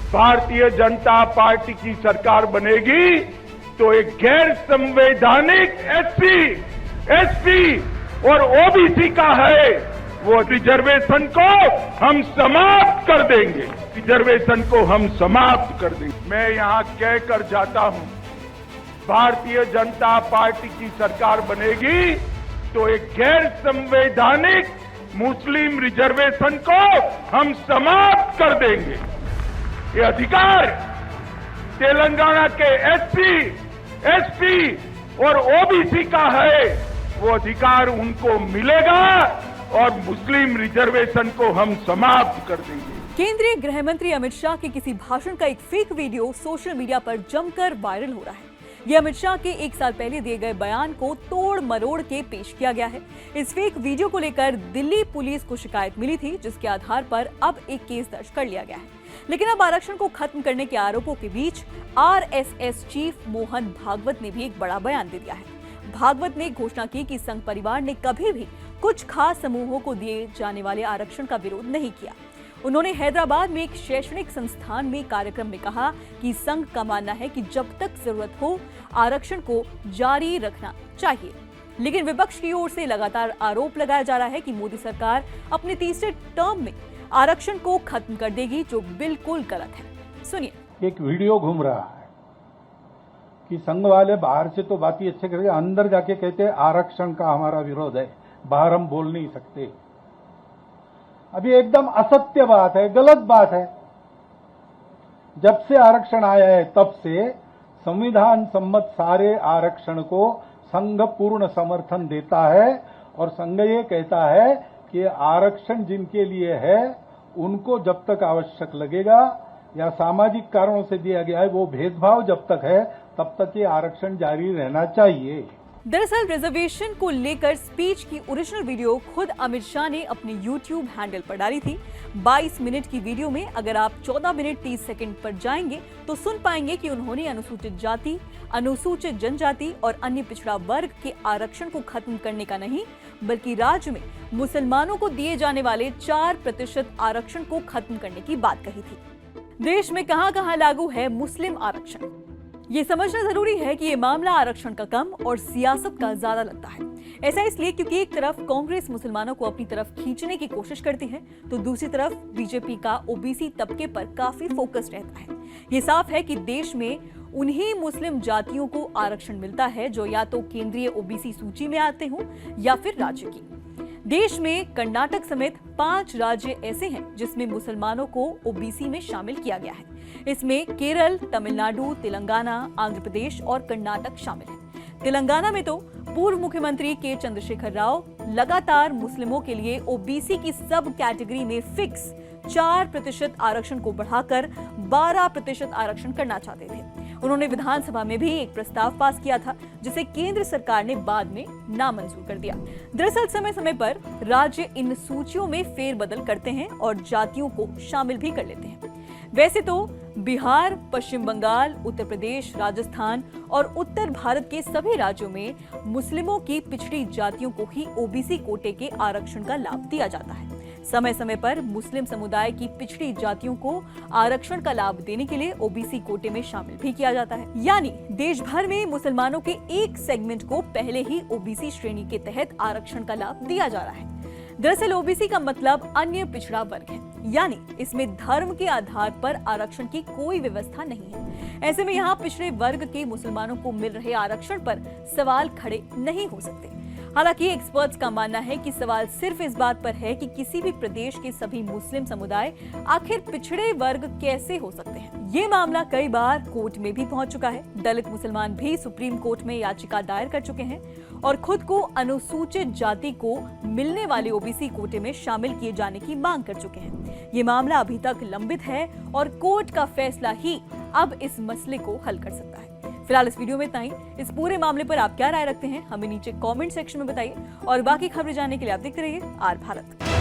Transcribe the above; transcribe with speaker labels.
Speaker 1: Bharatiya Janata party की सरकार बनेगी तो एक गैर संवैधानिक एससी और ओबीसी का है वो रिजर्वेशन को हम समाप्त कर देंगे। रिजर्वेशन को हम समाप्त कर देंगे। मैं यहां कहकर जाता हूं, भारतीय जनता पार्टी की सरकार बनेगी तो एक गैर संवैधानिक मुस्लिम रिजर्वेशन को हम समाप्त कर देंगे। ये अधिकार तेलंगाना के एसपी और ओबीसी का है, वो अधिकार उनको मिलेगा और मुस्लिम रिजर्वेशन को हम समाप्त कर देंगे।
Speaker 2: केंद्रीय गृह मंत्री अमित शाह के किसी भाषण का एक फेक वीडियो सोशल मीडिया पर जमकर वायरल हो रहा है। ये अमित शाह के 1 साल पहले दिए गए बयान को तोड़ मरोड़ के पेश किया गया है। इस फेक वीडियो को लेकर दिल्ली पुलिस को शिकायत मिली थी, जिसके आधार पर अब एक केस दर्ज कर लिया गया है। लेकिन अब आरक्षण को खत्म करने के आरोपों के बीच आरएसएस चीफ मोहन भागवत ने भी एक बड़ा बयान दे दिया है। भागवत ने घोषणा की कि संघ परिवार ने कभी भी कुछ खास समूहों को दिए जाने वाले आरक्षण का विरोध नहीं किया। उन्होंने हैदराबाद में एक शैक्षणिक संस्थान में कार्यक्रम में कहा कि संघ का मानना है कि जब तक जरूरत हो आरक्षण को जारी रखना चाहिए। लेकिन विपक्ष की ओर से लगातार आरोप लगाया जा रहा है कि मोदी सरकार अपने तीसरे टर्म में आरक्षण को खत्म कर देगी, जो बिल्कुल गलत है। सुनिए।
Speaker 3: एक वीडियो घूम रहा है कि संघ वाले बाहर से तो बात ही अच्छे करके अंदर जाके कहते हैं आरक्षण का हमारा विरोध है, बाहर हम बोल नहीं सकते। अभी एकदम असत्य बात है, गलत बात है। जब से आरक्षण आया है तब से संविधान सम्मत सारे आरक्षण को संघ पूर्ण समर्थन देता है और संघ ये कहता है कि आरक्षण जिनके लिए है उनको जब तक आवश्यक लगेगा या सामाजिक कारणों से दिया गया है, वो भेदभाव जब तक है तब तक ये आरक्षण जारी रहना चाहिए।
Speaker 2: दरअसल रिजर्वेशन को लेकर स्पीच की ओरिजिनल वीडियो खुद अमित शाह ने अपने YouTube हैंडल पर डाली थी। 22 मिनट की वीडियो में अगर आप 14 मिनट 30 सेकंड पर जाएंगे तो सुन पाएंगे कि उन्होंने अनुसूचित जाति, अनुसूचित जनजाति और अन्य पिछड़ा वर्ग के आरक्षण को खत्म करने का नहीं, बल्कि राज्य में मुसलमानों को दिए जाने वाले 4% आरक्षण को खत्म करने की बात कही थी। देश में कहां-कहां लागू है मुस्लिम आरक्षण, ये समझना जरूरी है कि ये मामला आरक्षण का कम और सियासत का ज्यादा लगता है। ऐसा इसलिए क्योंकि एक तरफ कांग्रेस मुसलमानों को अपनी तरफ खींचने की कोशिश करती है तो दूसरी तरफ बीजेपी का ओबीसी तबके पर काफी फोकस रहता है। ये साफ है कि देश में उन्हीं मुस्लिम जातियों को आरक्षण मिलता है जो या तो केंद्रीय ओबीसी सूची में आते हों या फिर राज्य की। देश में कर्नाटक समेत 5 राज्य ऐसे हैं जिसमें मुसलमानों को ओबीसी में शामिल किया गया है। इसमें केरल, तमिलनाडु, तेलंगाना, आंध्र प्रदेश और कर्नाटक शामिल हैं। तेलंगाना में तो पूर्व मुख्यमंत्री के चंद्रशेखर राव लगातार मुस्लिमों के लिए ओबीसी की सब कैटेगरी में फिक्स 4% आरक्षण को बढ़ाकर 12% आरक्षण करना चाहते थे। उन्होंने विधानसभा में भी एक प्रस्ताव पास किया था जिसे केंद्र सरकार ने बाद में नामंजूर कर दिया। दरअसल समय समय पर राज्य इन सूचियों में फेरबदल करते हैं और जातियों को शामिल भी कर लेते हैं। वैसे तो बिहार, पश्चिम बंगाल, उत्तर प्रदेश, राजस्थान और उत्तर भारत के सभी राज्यों में मुस्लिमों की पिछड़ी जातियों को ही ओबीसी कोटे के आरक्षण का लाभ दिया जाता है। समय समय पर मुस्लिम समुदाय की पिछड़ी जातियों को आरक्षण का लाभ देने के लिए ओबीसी कोटे में शामिल भी किया जाता है। यानी देश भर में मुसलमानों के एक सेगमेंट को पहले ही ओबीसी श्रेणी के तहत आरक्षण का लाभ दिया जा रहा है। दरअसल ओबीसी का मतलब अन्य पिछड़ा वर्ग है, यानी इसमें धर्म के आधार पर आरक्षण की कोई व्यवस्था नहीं है। ऐसे में यहाँ पिछड़े वर्ग के मुसलमानों को मिल रहे आरक्षण पर सवाल खड़े नहीं हो सकते। हालांकि एक्सपर्ट्स का मानना है कि सवाल सिर्फ इस बात पर है कि किसी भी प्रदेश के सभी मुस्लिम समुदाय आखिर पिछड़े वर्ग कैसे हो सकते हैं। ये मामला कई बार कोर्ट में भी पहुंच चुका है। दलित मुसलमान भी सुप्रीम कोर्ट में याचिका दायर कर चुके हैं और खुद को अनुसूचित जाति को मिलने वाले ओबीसी कोटे में शामिल किए जाने की मांग कर चुके हैं। ये मामला अभी तक लंबित है और कोर्ट का फैसला ही अब इस मसले को हल कर सकता है। फिलहाल इस वीडियो में इतना ही। इस पूरे मामले पर आप क्या राय रखते हैं हमें नीचे कमेंट सेक्शन में बताइए और बाकी खबरें जानने के लिए आप देखते रहिए आर भारत।